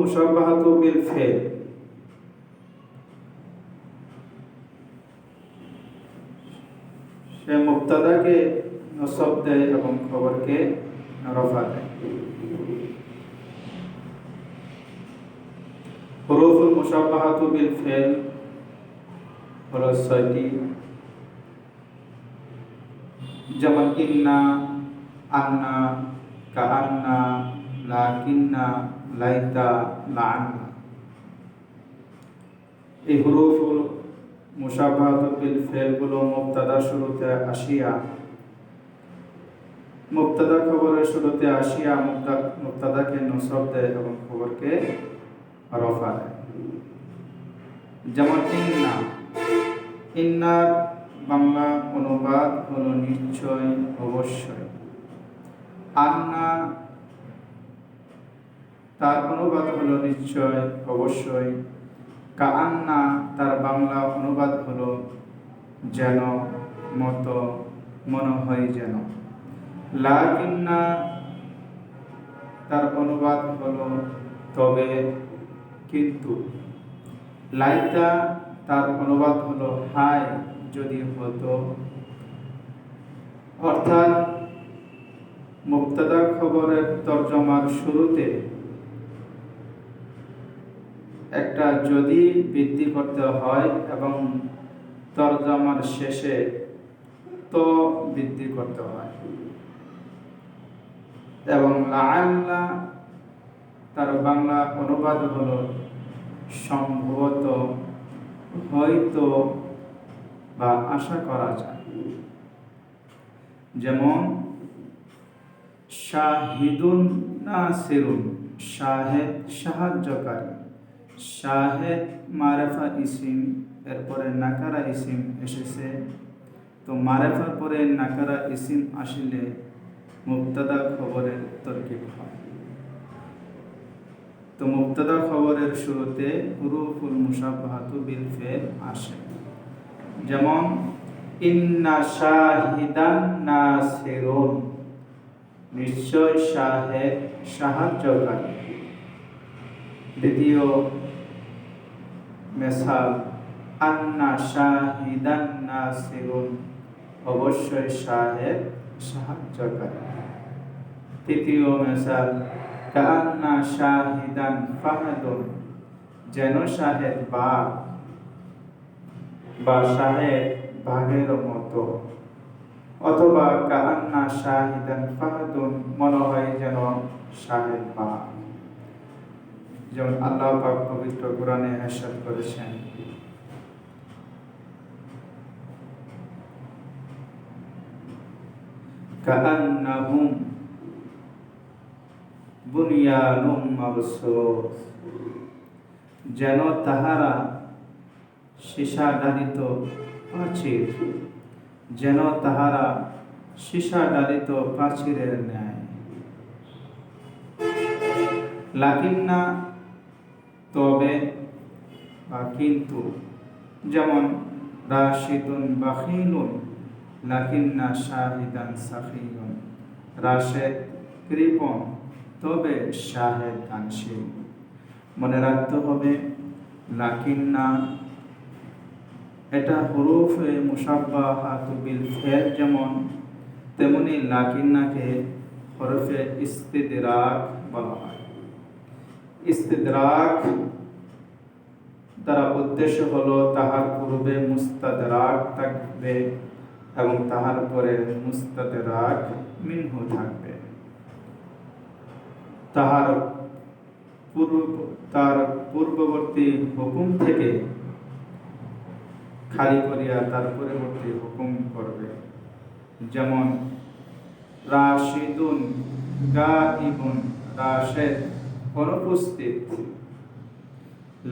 মুশাব্বাহাতু বিল fail, সে মুবতাদাকে নসব দেয় এবং খবরকে রফা দেয়। হুরুফুল মুশাব্বাহাতু বিল ফেল হলো ৬টি, যেমন ইন্না, আন্না, কাআন্না, লাকিন্না, লাইতা, লাআন্না। এই হুরুফুল মুশাব্বাহাতু বিল ফেল গুলো মুবতাদা শুরুতে আসিয়া, মুবতাদা খবরের শুরুতে আসিয়া মুবতাদাকে নসব দেয় এবং খবরকে রফা দেয়। যেমন ইন্না, ইন্নার বাংলা অনুবাদ হলো নিশ্চয়, অবশ্যই। আন্না, তার অনুবাদ হলো নিশ্চয়, অবশ্যই। কাআন্না, তার বাংলা অনুবাদ হলো যেন, মতো, মনে হয় যেন। লাকিন্না, তার অনুবাদ হলো তবে, কিন্তু। লাইতা, তার অনুবাদ হলো হায় যদি হতো। অর্থাৎ মুবতাদা খবরের তরজমার শুরুতে একটা যদি বৃদ্ধি করতে হয় এবং তরজমার শেষে তো বৃদ্ধি করতে হয়। এবং লাআল্লা, তার বাংলা অনুবাদ হলো সম্ভবত, হয়তো বা আশা করা যায়। যেমন শাহিদুন নাসিরুন, শাহেদ সাহায্যকারী। শাহেদ মারেফা ইসিম, এরপরে নাকারা ইসিম এসেছে, তো মারেফার পরে নাকারা ইসিম আসলে মুবতাদা খবরের তরকিব হয়। তো মুবতাদা খবরের শুরুতে হুরুফুল মুশাব্বাহাতু বিল ফেল আসে। যেমন ইন্না শাহিদান নাসিরুন, নিশ্চয় শাহেদ সাহায্যকারী। দ্বিতীয় মিসাল, আন্না শাহিদান নাসিরুন, অবশ্যই শাহেদ সাহায্যকারী। তৃতীয় মিসাল, কাআন্না শাহিদান ফাহাদুন, যেন শাহেদ বাঘ বা শাহেদ বাঘের মতো। অথবা কাআন্না শাহিদান ফাহাদুন, মনে হয় যেন শাহেদ বাঘ। যেমন আল্লাহ পাক পবিত্র কোরআনে ইরশাদ করেছেন, কাআন্নাহুম বুনিয়ানুম মারসুস, যেন তাহারা সীসাধারিত প্রাচীর, যেন তাহারা সীসাধারিত প্রাচীরের ন্যায়। লাকিন্না, তবে বা কিন্তু। যেমন রাশিদুন বাখিলুন, লাকিন্না শাহিদান সাখিয়ুন, রাশেদ কৃপণ, তবে শাহেদ দানশীল। মনে রাখতে হবে লাকিন্না এটা হুরুফে মুশাব্বাহাতু বিল ফেল যেমন, তেমনি লাকিন্নাকে হরফে ইস্তিদরাক বলা হয়। ইস্তিদরাক দ্বারা উদ্দেশ্য হলো তাহার পূর্বে মুস্তাদরাক থাকবে এবং তাহার পরে মুস্তাদরাক মিনহু থাকবে। তার পূর্ববর্তী হুকুম থেকে খালি করিয়া তার পরবর্তী হুকুম করবে। যেমন রাশিদুন গাইবুন, রাশেদ অনুপস্থিত।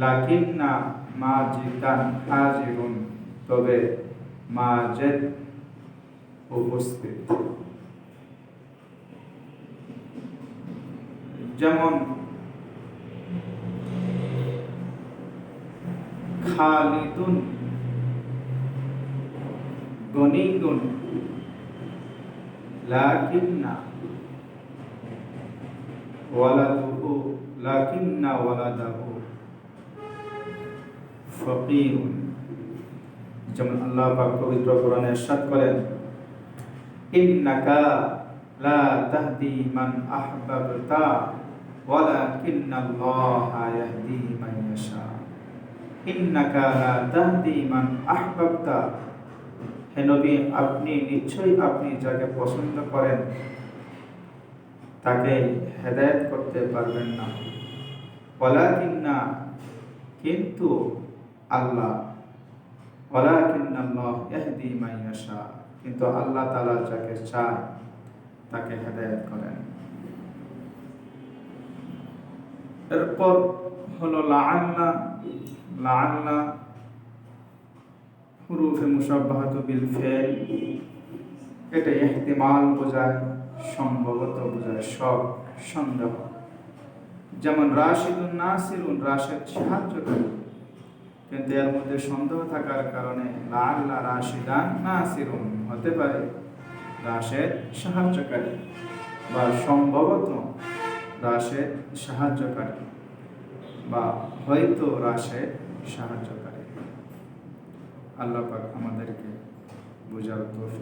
লাকিন্না মাজিদান হাজিরুন, তবে মাজেদ উপস্থিত। যেমন খালিদুন গনিগুন, লাকিন্না ওয়ালাদুহু লাকিন্না ওয়ালাদাহু ফাকিরুন। যেমন আল্লাহ পাক পবিত্র কোরআনে ইরশাদ করেন, ইন্নাকা লা তাহদি মান আহবাবতা ওয়ালাকিন্নাল্লাহা ইয়াহদি মান ইয়াশা। ইন্নাকা লা তাহদি মান আহবাবতা, হে নবী, আপনি নিশ্চয়ই আপনি যাকে পছন্দ করেন তাকে হেদায়েত করতে পারবেন না। ওয়ালাকিন্না, কিন্তু আল্লাহ, ওয়ালাকিন্নাল্লাহ ইয়াহদি মান ইয়াশা, কিন্তু আল্লাহ তাআলা যাকে চায় তাকে হেদায়েত করেন। এরপর হলো লাআল্লা। লাআল্লা হুরুফে মুশাব্বাহাতু বিল ফিল, এটা ইহতিমাল বোঝায়, সম্ভবত বোঝায়, শক, সন্দেহ। যেমন রাশিদুন নাসিরুন, রাশিদ সাহায্যকারী, কিন্তু এর মধ্যে সন্দেহ থাকার কারণে লাআল্লা রাশিদান নাসিরুন হতে পারে রাশিদ সাহায্যকারী, বা সম্ভবত রাশিদ সাহায্যকারী, বা হয়তো রাশিদ সাহায্যকারী। আল্লাহ পাক আমাদেরকে বোঝার তৌফিক